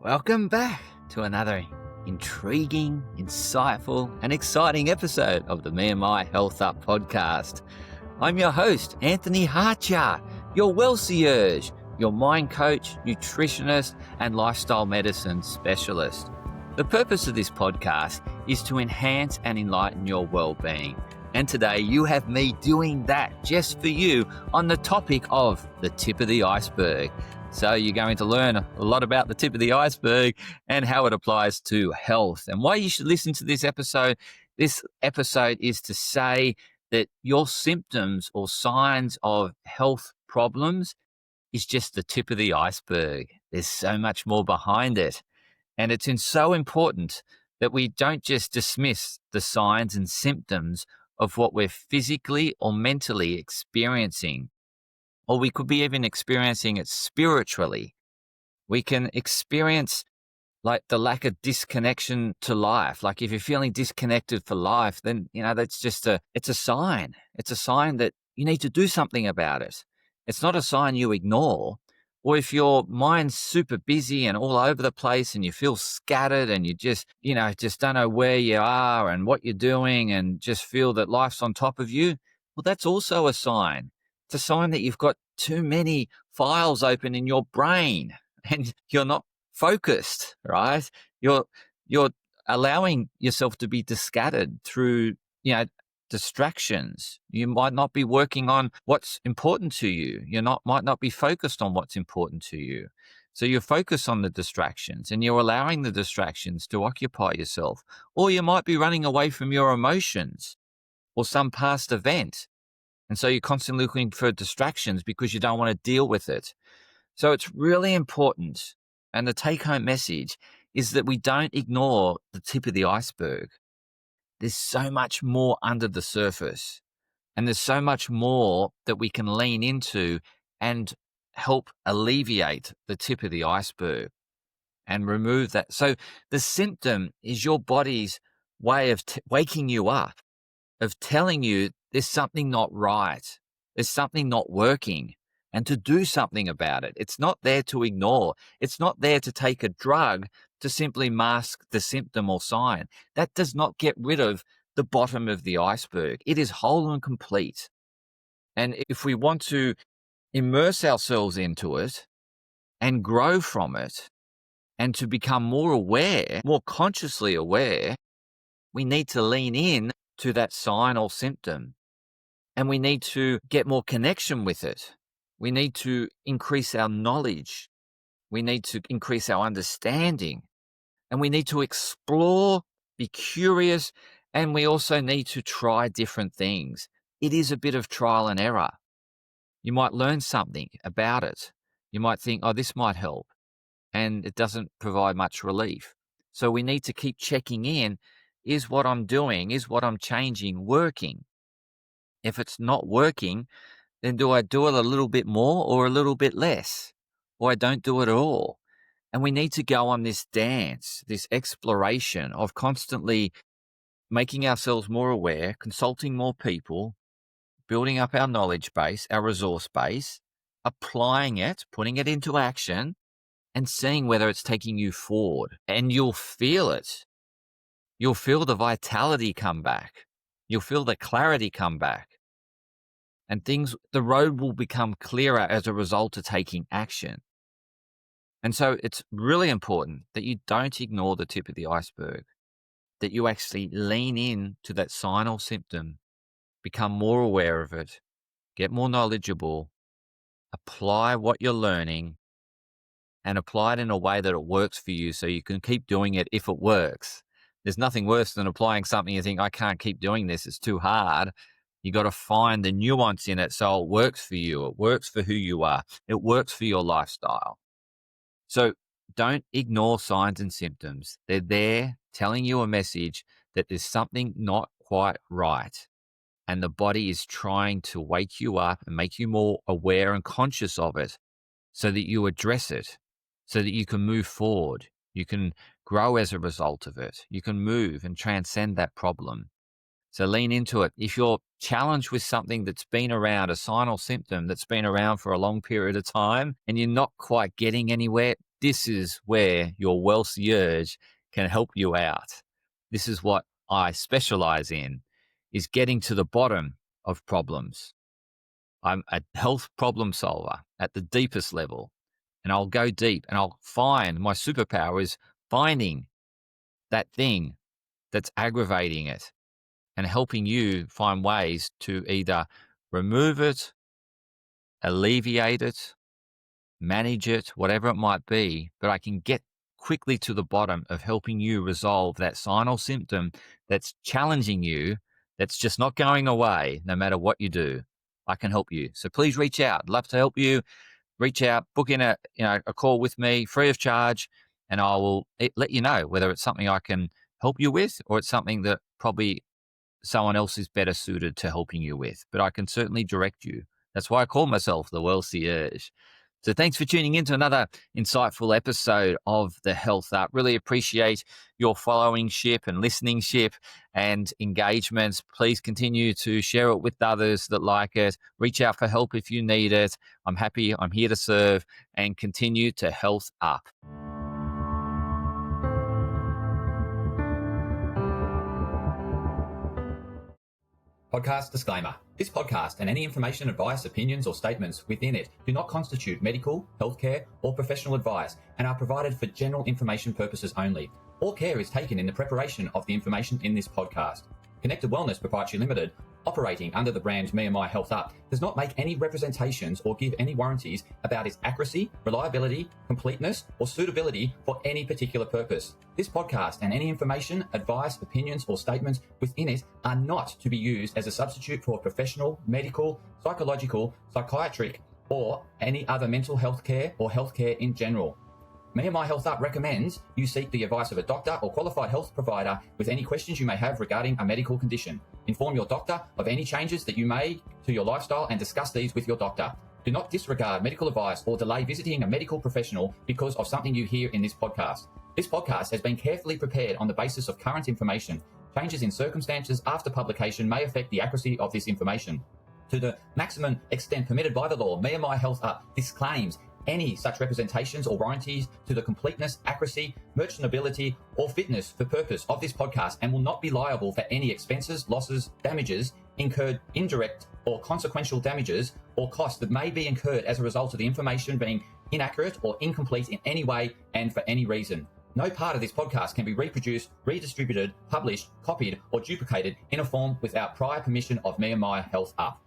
Welcome back to another intriguing, insightful, and exciting episode of the Me&My Health Up podcast. I'm your host, Anthony Hartcher, your Wellcierge, your mind coach, nutritionist, and lifestyle medicine specialist. The purpose of this podcast is to enhance and enlighten your well-being. And today you have me doing that just for you on the topic of the tip of the iceberg. So you're going to learn a lot about the tip of the iceberg and how it applies to health and why you should listen to this episode. This episode is to say that your symptoms or signs of health problems is just the tip of the iceberg. There's so much more behind it. And it's so important that we don't just dismiss the signs and symptoms of what we're physically or mentally experiencing. Or we could be even experiencing it spiritually. We can experience like the lack of disconnection to life. Like if you're feeling disconnected for life, then, that's just it's a sign. It's a sign that you need to do something about it. It's not a sign you ignore. Or if your mind's super busy and all over the place and you feel scattered and you just don't know where you are and what you're doing and just feel that life's on top of you, well, that's also a sign. It's a sign that you've got too many files open in your brain and you're not focused, right? You're allowing yourself to be scattered through, distractions. You might not be working on what's important to you. Might not be focused on what's important to you. So you focus on the distractions and you're allowing the distractions to occupy yourself. Or you might be running away from your emotions or some past event. And so you're constantly looking for distractions because you don't want to deal with it. So it's really important. And the take-home message is that we don't ignore the tip of the iceberg. There's so much more under the surface. And there's so much more that we can lean into and help alleviate the tip of the iceberg and remove that. So the symptom is your body's way of waking you up, of telling you there's something not right, there's something not working, and to do something about it. It's not there to ignore. It's not there to take a drug to simply mask the symptom or sign. That does not get rid of the bottom of the iceberg. It is whole and complete. And if we want to immerse ourselves into it and grow from it and to become more aware, more consciously aware, we need to lean in to that sign or symptom. And we need to get more connection with it. We need to increase our knowledge. We need to increase our understanding. And we need to explore, be curious, and we also need to try different things. It is a bit of trial and error. You might learn something about it. You might think, oh, this might help. And it doesn't provide much relief. So we need to keep checking in. Is what I'm doing, is what I'm changing working? If it's not working, then do I do it a little bit more or a little bit less? Or I don't do it at all? And we need to go on this dance, this exploration of constantly making ourselves more aware, consulting more people, building up our knowledge base, our resource base, applying it, putting it into action, and seeing whether it's taking you forward. And you'll feel it. You'll feel the vitality come back. You'll feel the clarity come back. And the road will become clearer as a result of taking action. And so it's really important that you don't ignore the tip of the iceberg, that you actually lean in to that sign or symptom, become more aware of it, get more knowledgeable, apply what you're learning, and apply it in a way that it works for you so you can keep doing it if it works. There's nothing worse than applying something you think, I can't keep doing this, it's too hard. You got to find the nuance in it so it works for you. It works for who you are. It works for your lifestyle. So don't ignore signs and symptoms. They're there telling you a message that there's something not quite right. And the body is trying to wake you up and make you more aware and conscious of it so that you address it, so that you can move forward. You can grow as a result of it. You can move and transcend that problem. So lean into it. If you're challenged with something that's been around, a sign or symptom that's been around for a long period of time, and you're not quite getting anywhere, this is where your Wellcierge can help you out. This is what I specialize in, is getting to the bottom of problems. I'm a health problem solver at the deepest level, and I'll go deep and I'll find my superpower is finding that thing that's aggravating it and helping you find ways to either remove it, alleviate it, manage it, whatever it might be, but I can get quickly to the bottom of helping you resolve that sign or symptom that's challenging you, that's just not going away no matter what you do. I can help you. So please reach out. I'd love to help you. Reach out, book in a call with me free of charge, and I will let you know whether it's something I can help you with or it's something that probably someone else is better suited to helping you with. But I can certainly direct you. That's why I call myself the Wellcierge. So thanks for tuning in to another insightful episode of The Health Up. Really appreciate your followingship and listeningship and engagements. Please continue to share it with others that like it. Reach out for help if you need it. I'm happy. I'm here to serve, and continue to health up. Podcast disclaimer. This podcast and any information, advice, opinions, or statements within it do not constitute medical, healthcare, or professional advice and are provided for general information purposes only. All care is taken in the preparation of the information in this podcast. Connected Wellness Proprietary Limited, operating under the brand Me&My Health Up, does not make any representations or give any warranties about its accuracy, reliability, completeness, or suitability for any particular purpose. This podcast and any information, advice, opinions, or statements within it are not to be used as a substitute for professional, medical, psychological, psychiatric, or any other mental health care or healthcare in general. Me&My Health Up recommends you seek the advice of a doctor or qualified health provider with any questions you may have regarding a medical condition. Inform your doctor of any changes that you make to your lifestyle and discuss these with your doctor. Do not disregard medical advice or delay visiting a medical professional because of something you hear in this podcast. This podcast has been carefully prepared on the basis of current information. Changes in circumstances after publication may affect the accuracy of this information. To the maximum extent permitted by the law, Me&My Health Up disclaims any such representations or warranties to the completeness, accuracy, merchantability, or fitness for purpose of this podcast, and will not be liable for any expenses, losses, damages incurred, indirect or consequential damages, or costs that may be incurred as a result of the information being inaccurate or incomplete in any way and for any reason. No part of this podcast can be reproduced, redistributed, published, copied, or duplicated in a form without prior permission of Me&My Health Up.